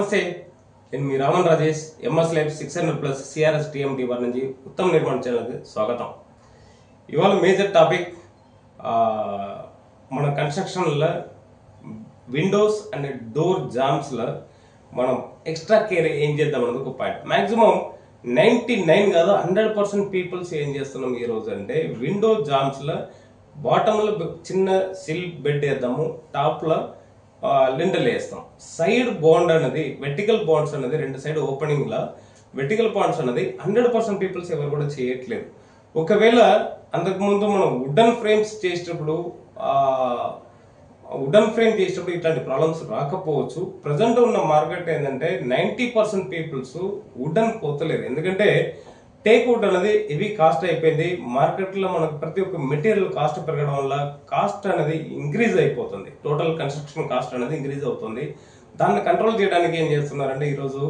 నమస్తే, నేను మీ Raman Rajesh. MS life 600+ CRS TMT వారి నుంచి ఉత్తమ నిర్మాణ ఛానల్కి స్వాగతం. ఇవాళ మేజర్ టాపిక్ మన కన్స్ట్రక్షన్లో విండోస్ అండ్ డోర్ జామ్స్లో మనం ఎక్స్ట్రా కేర్ ఏం చేద్దాం అనేది ఒక పాయింట్. మ్యాక్సిమం 99 కాదు 100% పీపుల్స్ ఏం చేస్తున్నాం ఈరోజు అంటే విండో జామ్స్లో బాటంలో చిన్న సిల్ బెడ్ వేద్దాము, టాప్లో లిండల్ వేస్తాం. సైడ్ బాండ్ అనేది వెర్టికల్ బాండ్స్ అనేది రెండు సైడ్ ఓపెనింగ్ లా వెర్టికల్ బాండ్స్ అనేది 100% పీపుల్స్ ఎవరు కూడా చేయట్లేదు. ఒకవేళ అంతకుముందు మనం వుడెన్ ఫ్రేమ్స్ చేసేటప్పుడు ఇట్లాంటి ప్రాబ్లమ్స్ రాకపోవచ్చు. ప్రజెంట్ ఉన్న మార్కెట్ ఏంటంటే 90% పీపుల్స్ వుడెన్ పోతలేదు. ఎందుకంటే టేక్ వుడ్ అనేది హెవీ కాస్ట్ అయిపోయింది. మార్కెట్లో మనకు ప్రతి ఒక్క మెటీరియల్ కాస్ట్ పెరగడం వల్ల కాస్ట్ అనేది ఇంక్రీజ్ అయిపోతుంది. టోటల్ కన్స్ట్రక్షన్ కాస్ట్ అనేది ఇంక్రీజ్ అవుతుంది. దాన్ని కంట్రోల్ చేయడానికి ఏం చేస్తున్నారంటే ఈరోజు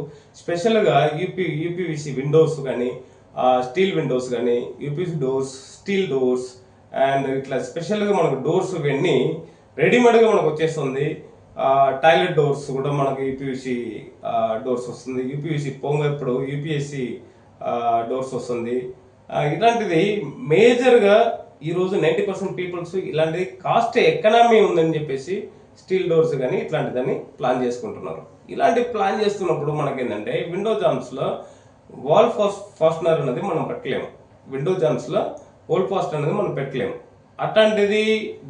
స్పెషల్గా యూపీవీసీ విండోస్ కానీ, స్టీల్ విండోస్ కానీ, UPVC doors, steel doors and ఇట్లా స్పెషల్గా మనకు డోర్స్ ఇవన్నీ రెడీమేడ్గా మనకు వచ్చేస్తుంది. టాయిలెట్ డోర్స్ కూడా మనకి యూపీవీసీ డోర్స్ వస్తుంది. యూపీవీసీ పోంగ ఇప్పుడు యూపీఎస్సీ డోర్స్ వస్తుంది. ఇలాంటిది మేజర్గా ఈరోజు 90% పీపుల్స్ ఇలాంటిది కాస్ట్ ఎకనామీ ఉందని చెప్పేసి స్టీల్ డోర్స్ కానీ ఇట్లాంటిదని ప్లాన్ చేసుకుంటున్నారు. ఇలాంటి ప్లాన్ చేస్తున్నప్పుడు మనకేంటంటే విండో జామ్స్లో వాల్ ఫాస్టనర్ అనేది మనం పెట్టలేము. విండో జామ్స్లో వాల్ ఫాస్టనర్ అనేది మనం పెట్టలేము. అట్లాంటిది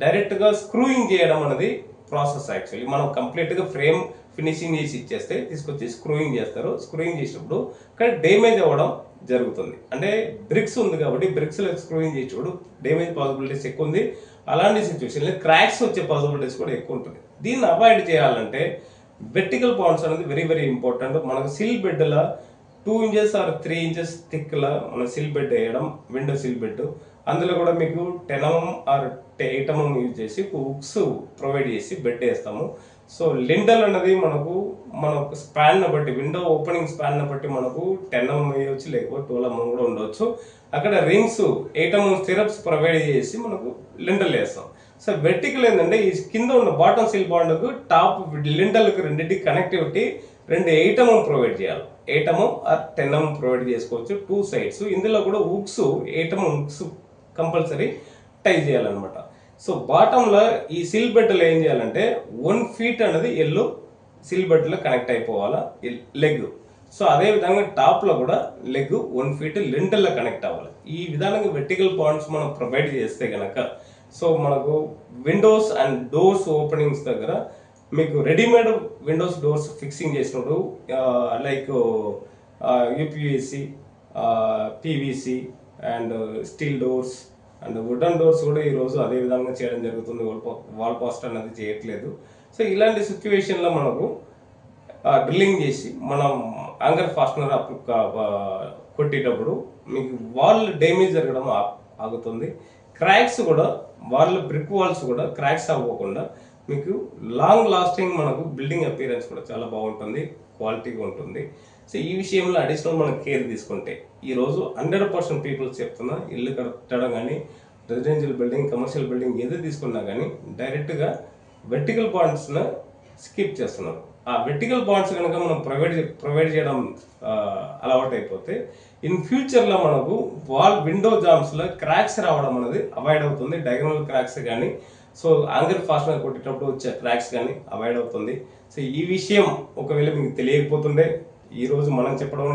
డైరెక్ట్గా స్క్రూయింగ్ చేయడం అనేది ప్రాసెస్. యాక్చువల్లీ మనం కంప్లీట్గా ఫ్రేమ్ ఫినిషింగ్ చేసి ఇచ్చేస్తే తీసుకొచ్చి స్క్రూయింగ్ చేస్తారు. స్క్రూయింగ్ చేసినప్పుడు ఇక్కడ డ్యామేజ్ అవ్వడం జరుగుతుంది. అంటే బ్రిక్స్ ఉంది కాబట్టి బ్రిక్స్లో స్క్రూయింగ్ చేసేటప్పుడు డ్యామేజ్ పాసిబిలిటీస్ ఎక్కువ ఉంది. అలాంటి సిచ్యువేషన్లో క్రాక్స్ వచ్చే పాసిబిలిటీస్ కూడా ఎక్కువ ఉంటుంది. దీన్ని అవాయిడ్ చేయాలంటే వెర్టికల్ బాండ్స్ అనేది వెరీ వెరీ ఇంపార్టెంట్. మనకు సిల్ బెడ్లో 2 inches or 3 inches థిక్లా మన సిల్ బెడ్ వేయడం, విండో సిల్ బెడ్. అందులో కూడా మీకు 10 mm or 8 mm యూజ్ చేసి హుక్స్ ప్రొవైడ్ చేసి బెడ్ వేస్తాము. సో లిండల్ అనేది మనకు స్పాన్ బట్టి, విండో ఓపెనింగ్ స్పాన్ బట్టి మనకు 10 mm వేయవచ్చు, లేకపోతే 12 mm కూడా ఉండవచ్చు. అక్కడ రింగ్స్ 8 mm స్టిరప్స్ ప్రొవైడ్ చేసి మనకు లిండల్ వేస్తాం. సో వెర్టికల్ ఏంటంటే ఈ కింద ఉన్న బాటమ్ సిల్ బాండ్కు టాప్ లిండల్కి రెండింటికి కనెక్టివిటీ 8 mm ప్రొవైడ్ చేయాలి. 8 mm or 10 mm ప్రొవైడ్ చేసుకోవచ్చు 2 sides. ఇందులో కూడా హుక్స్ 8 mm హుక్స్ కంపల్సరీ టై చేయాలన్నమాట. సో బాటంలో ఈ సిల్ బెడ్లో ఏం చేయాలంటే 1 feet అనేది ఎల్లు సిల్ బెడ్లో కనెక్ట్ అయిపోవాలా లెగ్. సో అదే విధంగా టాప్లో కూడా లెగ్ 1 feet లింటల్లో కనెక్ట్ అవ్వాలి. ఈ విధానంగా వెర్టికల్ పాయింట్స్ మనం ప్రొవైడ్ చేస్తే కనుక సో మనకు విండోస్ అండ్ డోర్స్ ఓపెనింగ్స్ దగ్గర మీకు రెడీమేడ్ విండోస్ డోర్స్ ఫిక్సింగ్ చేసినప్పుడు like UPVC, PVC and steel doors and wooden doors కూడా ఈరోజు అదే విధంగా చేయడం జరుగుతుంది. వాల్ పాస్ట్ అనేది చేయట్లేదు. సో ఇలాంటి సిచ్యువేషన్లో మనకు డ్రిల్లింగ్ చేసి మనం యాంగర్ ఫాస్టనర్ కొట్టేటప్పుడు మీకు వాల్ డ్యామేజ్ జరగడం ఆగుతుంది. క్రాక్స్ కూడా బ్రిక్ వాల్స్ కూడా క్రాక్స్ అవ్వకుండా మీకు లాంగ్ లాస్టింగ్ మనకు బిల్డింగ్ అపియరెన్స్ కూడా చాలా బాగుంటుంది, క్వాలిటీగా ఉంటుంది. సో ఈ విషయంలో అడిషనల్ మనం కేర్ తీసుకుంటే ఈరోజు 100% పీపుల్స్ చెప్తున్నా ఇల్లు కట్టడం కానీ, రెసిడెన్షియల్ బిల్డింగ్, కమర్షియల్ బిల్డింగ్ ఏది తీసుకున్నా కానీ డైరెక్ట్గా వెర్టికల్ బాండ్స్ను స్కిప్ చేస్తున్నారు. ఆ వెర్టికల్ బాండ్స్ కనుక మనం ప్రొవైడ్ చేయడం అలవాటు అయిపోతే ఇన్ ఫ్యూచర్లో మనకు విండో జామ్స్లో క్రాక్స్ రావడం అనేది అవాయిడ్ అవుతుంది. డయాగనల్ క్రాక్స్ కానీ, సో యాంగర్ ఫాస్టనర్ కొట్టేటప్పుడు వచ్చే క్రాక్స్ కానీ అవాయిడ్ అవుతుంది. సో ఈ విషయం ఒకవేళ మీకు తెలియకపోతుండే ఈరోజు మనం చెప్పడం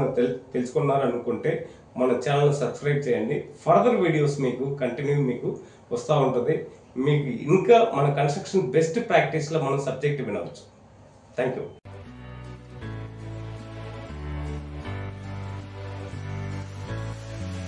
తెలుసుకున్నారు అనుకుంటే మన ఛానల్ సబ్స్క్రైబ్ చేయండి. ఫర్దర్ వీడియోస్ మీకు వస్తూ ఉంటుంది. మీకు ఇంకా మన కన్స్ట్రక్షన్ బెస్ట్ ప్రాక్టీస్లో మనం సబ్జెక్ట్ వినవచ్చు. Thank you.